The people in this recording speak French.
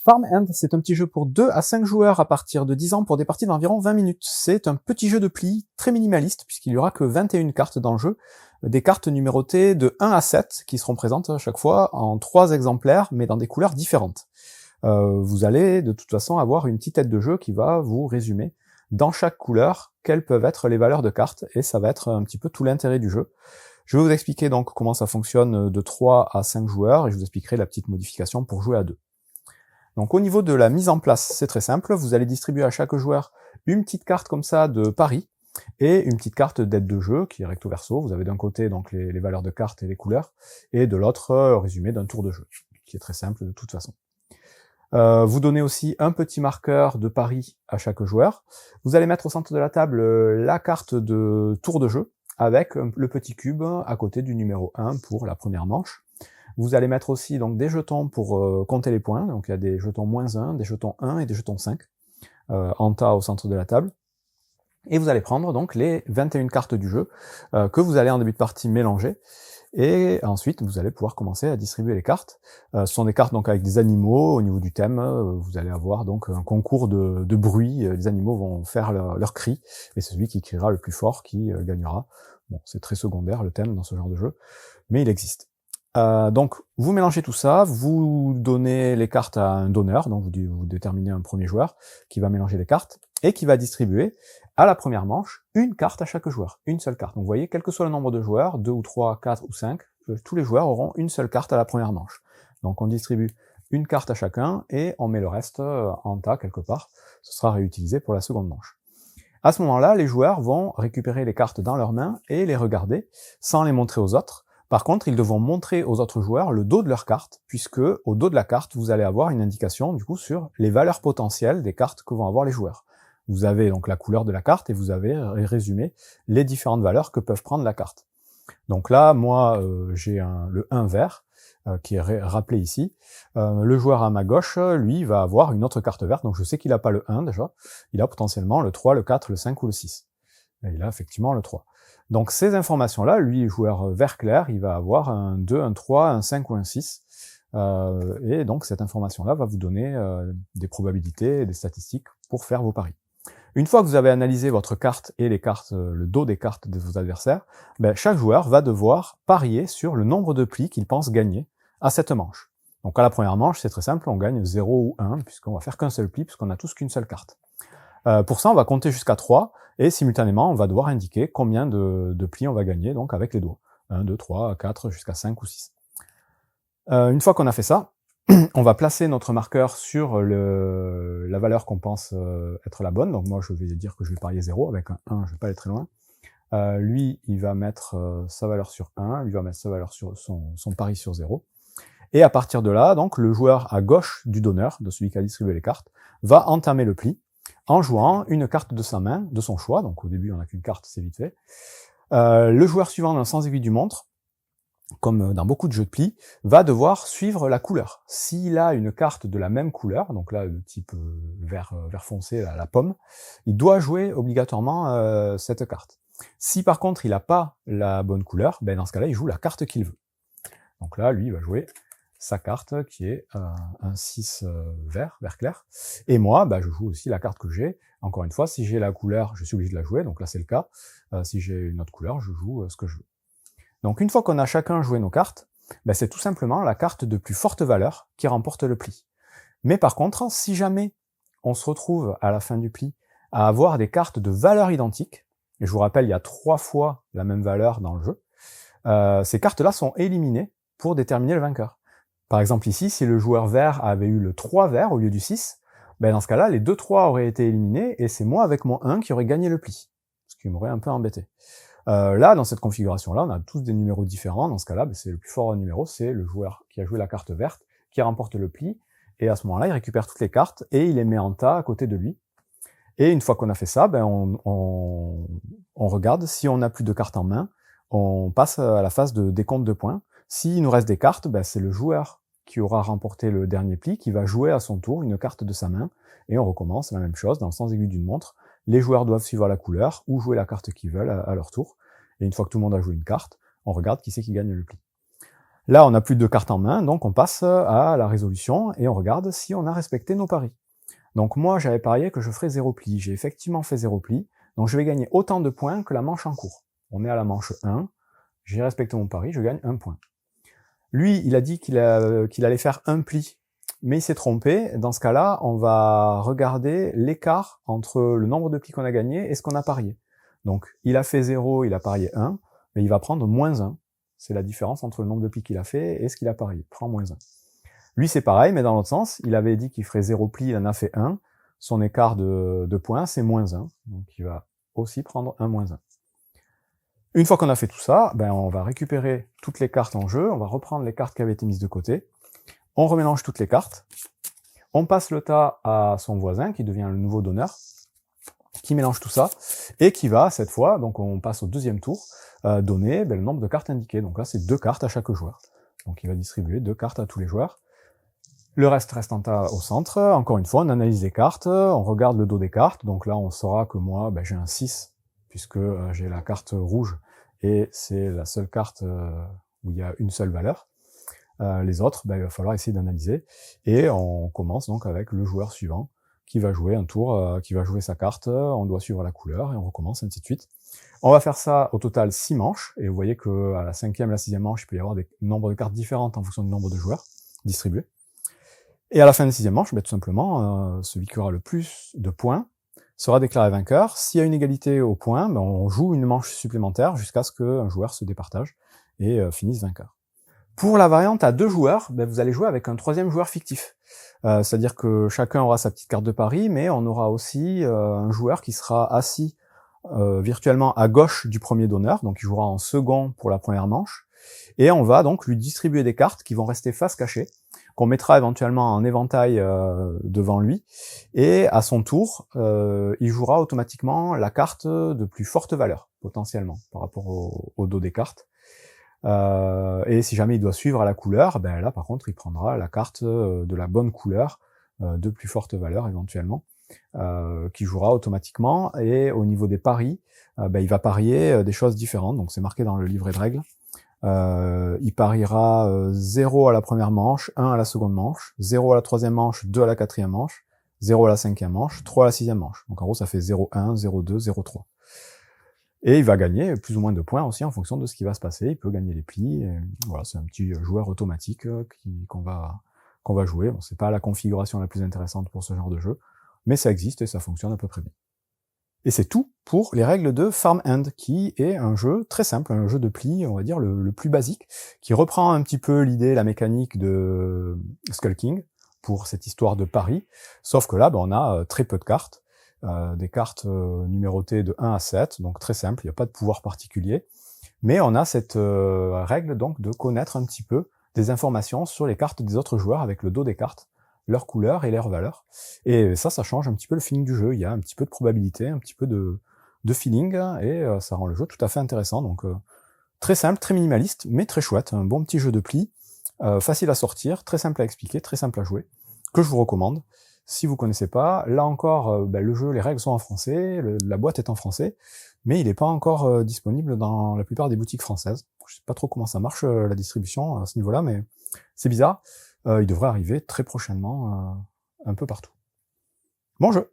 Farm End, c'est un petit jeu pour 2 à 5 joueurs à partir de 10 ans pour des parties d'environ 20 minutes. C'est un petit jeu de pli très minimaliste puisqu'il y aura que 21 cartes dans le jeu, des cartes numérotées de 1 à 7 qui seront présentes à chaque fois en 3 exemplaires mais dans des couleurs différentes. Vous allez de toute façon avoir une petite aide de jeu qui va vous résumer dans chaque couleur quelles peuvent être les valeurs de cartes et ça va être un petit peu tout l'intérêt du jeu. Je vais vous expliquer donc comment ça fonctionne de 3 à 5 joueurs et je vous expliquerai la petite modification pour jouer à 2. Donc au niveau de la mise en place, c'est très simple, vous allez distribuer à chaque joueur une petite carte comme ça de pari, et une petite carte d'aide de jeu qui est recto verso. Vous avez d'un côté donc les valeurs de cartes et les couleurs, et de l'autre résumé d'un tour de jeu, qui est très simple de toute façon. Vous donnez aussi un petit marqueur de pari à chaque joueur. Vous allez mettre au centre de la table la carte de tour de jeu, avec le petit cube à côté du numéro 1 pour la première manche. Vous allez mettre aussi donc des jetons pour compter les points, donc il y a des jetons -1, des jetons 1 et des jetons 5 en tas au centre de la table. Et vous allez prendre donc les 21 cartes du jeu que vous allez en début de partie mélanger, et ensuite vous allez pouvoir commencer à distribuer les cartes. Ce sont des cartes donc avec des animaux au niveau du thème, vous allez avoir donc un concours de bruit, les animaux vont faire leur cri, et c'est celui qui criera le plus fort qui gagnera. Bon, c'est très secondaire le thème dans ce genre de jeu, mais il existe. Donc vous mélangez tout ça, vous donnez les cartes à un donneur, donc vous déterminez un premier joueur qui va mélanger les cartes, et qui va distribuer à la première manche une carte à chaque joueur, une seule carte. Donc vous voyez, quel que soit le nombre de joueurs, 2 ou 3, 4 ou 5, tous les joueurs auront une seule carte à la première manche. Donc on distribue une carte à chacun, et on met le reste en tas quelque part, ce sera réutilisé pour la seconde manche. À ce moment-là, les joueurs vont récupérer les cartes dans leurs mains et les regarder, sans les montrer aux autres. Par contre, ils devront montrer aux autres joueurs le dos de leur carte, puisque au dos de la carte, vous allez avoir une indication du coup sur les valeurs potentielles des cartes que vont avoir les joueurs. Vous avez donc la couleur de la carte et vous avez résumé les différentes valeurs que peuvent prendre la carte. Donc là, moi, j'ai le 1 vert, qui est rappelé ici. Le joueur à ma gauche, lui, va avoir une autre carte verte, donc je sais qu'il n'a pas le 1 déjà, il a potentiellement le 3, le 4, le 5 ou le 6. Et il a effectivement le 3. Donc ces informations-là, lui, joueur vert clair, il va avoir un 2, un 3, un 5 ou un 6. Et donc cette information-là va vous donner des probabilités et des statistiques pour faire vos paris. Une fois que vous avez analysé votre carte et les cartes, le dos des cartes de vos adversaires, chaque joueur va devoir parier sur le nombre de plis qu'il pense gagner à cette manche. Donc à la première manche, c'est très simple, on gagne 0 ou 1, puisqu'on va faire qu'un seul pli, puisqu'on a tous qu'une seule carte. Pour ça, on va compter jusqu'à 3, et simultanément, on va devoir indiquer combien de plis on va gagner, donc avec les doigts. 1, 2, 3, 4, jusqu'à 5 ou 6. Une fois qu'on a fait ça, on va placer notre marqueur sur la valeur qu'on pense être la bonne. Donc moi, je vais dire que je vais parier 0, avec un 1, je vais pas aller très loin. Lui, il va mettre sa valeur sur 1, lui va mettre sa valeur sur son pari sur 0. Et à partir de là, donc le joueur à gauche du donneur, de celui qui a distribué les cartes, va entamer le pli, en jouant une carte de sa main, de son choix, donc au début on n'a qu'une carte, c'est vite fait. Le joueur suivant dans le sens aiguille du montre, comme dans beaucoup de jeux de pli, va devoir suivre la couleur. S'il a une carte de la même couleur, donc là de type vert foncé, la pomme, il doit jouer obligatoirement cette carte. Si par contre il n'a pas la bonne couleur, dans ce cas-là il joue la carte qu'il veut. Donc là lui il va jouer sa carte qui est un 6 vert clair, et moi je joue aussi la carte que j'ai. Encore une fois, si j'ai la couleur, je suis obligé de la jouer, donc là c'est le cas. Si j'ai une autre couleur, je joue ce que je veux. Donc une fois qu'on a chacun joué nos cartes, c'est tout simplement la carte de plus forte valeur qui remporte le pli. Mais par contre, si jamais on se retrouve à la fin du pli à avoir des cartes de valeur identique, et je vous rappelle, il y a 3 fois la même valeur dans le jeu, ces cartes-là sont éliminées pour déterminer le vainqueur. Par exemple ici, si le joueur vert avait eu le 3 vert au lieu du 6, dans ce cas-là, les 2 3 auraient été éliminés, et c'est moi avec mon 1 qui aurait gagné le pli, ce qui m'aurait un peu embêté. Là, dans cette configuration-là, on a tous des numéros différents. Dans ce cas-là, c'est le plus fort numéro, c'est le joueur qui a joué la carte verte, qui remporte le pli, et à ce moment-là, il récupère toutes les cartes, et il les met en tas à côté de lui. Et une fois qu'on a fait ça, on regarde, si on n'a plus de cartes en main, on passe à la phase de décompte de points. S'il nous reste des cartes, c'est le joueur qui aura remporté le dernier pli qui va jouer à son tour une carte de sa main, et on recommence la même chose dans le sens aiguille d'une montre. Les joueurs doivent suivre la couleur ou jouer la carte qu'ils veulent à leur tour, et une fois que tout le monde a joué une carte, on regarde qui c'est qui gagne le pli. Là, on n'a plus de cartes en main, donc on passe à la résolution et on regarde si on a respecté nos paris. Donc moi, j'avais parié que je ferais 0 pli. J'ai effectivement fait 0 pli, donc je vais gagner autant de points que la manche en cours. On est à la manche 1, j'ai respecté mon pari, je gagne 1 point. Lui, il a dit qu'il allait faire 1 pli, mais il s'est trompé. Dans ce cas-là, on va regarder l'écart entre le nombre de plis qu'on a gagné et ce qu'on a parié. Donc, il a fait 0, il a parié 1, mais il va prendre moins 1. C'est la différence entre le nombre de plis qu'il a fait et ce qu'il a parié. Il prend moins 1. Lui, c'est pareil, mais dans l'autre sens, il avait dit qu'il ferait 0 pli, il en a fait 1. Son écart de points, c'est moins 1. Donc, il va aussi prendre 1 moins 1. Une fois qu'on a fait tout ça, on va récupérer toutes les cartes en jeu, on va reprendre les cartes qui avaient été mises de côté, on remélange toutes les cartes, on passe le tas à son voisin, qui devient le nouveau donneur, qui mélange tout ça, et qui va, cette fois, donc on passe au deuxième tour, donner le nombre de cartes indiquées. Donc là, c'est 2 cartes à chaque joueur. Donc il va distribuer 2 cartes à tous les joueurs. Le reste en tas au centre. Encore une fois, on analyse les cartes, on regarde le dos des cartes. Donc là, on saura que moi, j'ai un 6, puisque j'ai la carte rouge, et c'est la seule carte où il y a une seule valeur. Les autres, il va falloir essayer d'analyser. Et on commence donc avec le joueur suivant, qui va jouer un tour, qui va jouer sa carte, on doit suivre la couleur, et on recommence, ainsi de suite. On va faire ça au total 6 manches, et vous voyez que à la 5e, la 6e manche, il peut y avoir des nombres de cartes différentes en fonction du nombre de joueurs distribués. Et à la fin de la 6e manche, tout simplement, celui qui aura le plus de points sera déclaré vainqueur. S'il y a une égalité au point, on joue une manche supplémentaire jusqu'à ce qu'un joueur se départage et finisse vainqueur. Pour la variante à 2 joueurs, vous allez jouer avec un 3e joueur fictif. C'est-à-dire que chacun aura sa petite carte de pari, mais on aura aussi un joueur qui sera assis virtuellement à gauche du premier donneur, donc il jouera en second pour la première manche, et on va donc lui distribuer des cartes qui vont rester face cachée, qu'on mettra éventuellement en éventail devant lui, et à son tour, il jouera automatiquement la carte de plus forte valeur, potentiellement, par rapport au dos des cartes. Et si jamais il doit suivre à la couleur, là par contre il prendra la carte de la bonne couleur, de plus forte valeur éventuellement, qui jouera automatiquement, et au niveau des paris, il va parier des choses différentes, donc c'est marqué dans le livret de règles. Il pariera 0 à la première manche, 1 à la seconde manche, 0 à la troisième manche, 2 à la quatrième manche, 0 à la 5e manche, 3 à la 6e manche. Donc en gros ça fait 0-1, 0-2, 0-3. Et il va gagner plus ou moins de points aussi en fonction de ce qui va se passer. Il peut gagner les plis. Et voilà, c'est un petit joueur automatique qu'on va jouer. Bon, c'est pas la configuration la plus intéressante pour ce genre de jeu, mais ça existe et ça fonctionne à peu près bien. Et c'est tout pour les règles de Farm Hand, qui est un jeu très simple, un jeu de plis, on va dire le plus basique, qui reprend un petit peu l'idée, la mécanique de Skull King pour cette histoire de pari, sauf que là, on a très peu de cartes, des cartes numérotées de 1 à 7, donc très simple, il n'y a pas de pouvoir particulier, mais on a cette règle donc de connaître un petit peu des informations sur les cartes des autres joueurs avec le dos des cartes, leur couleur et leur valeur. Et ça change un petit peu le feeling du jeu. Il y a un petit peu de probabilité, un petit peu de feeling, et ça rend le jeu tout à fait intéressant. Donc très simple, très minimaliste, mais très chouette. Un bon petit jeu de plis, facile à sortir, très simple à expliquer, très simple à jouer, que je vous recommande. Si vous connaissez pas, là encore, le jeu, les règles sont en français, la boîte est en français, mais il n'est pas encore disponible dans la plupart des boutiques françaises. Je sais pas trop comment ça marche, la distribution à ce niveau-là, mais c'est bizarre. Il devrait arriver très prochainement un peu partout. Bon jeu!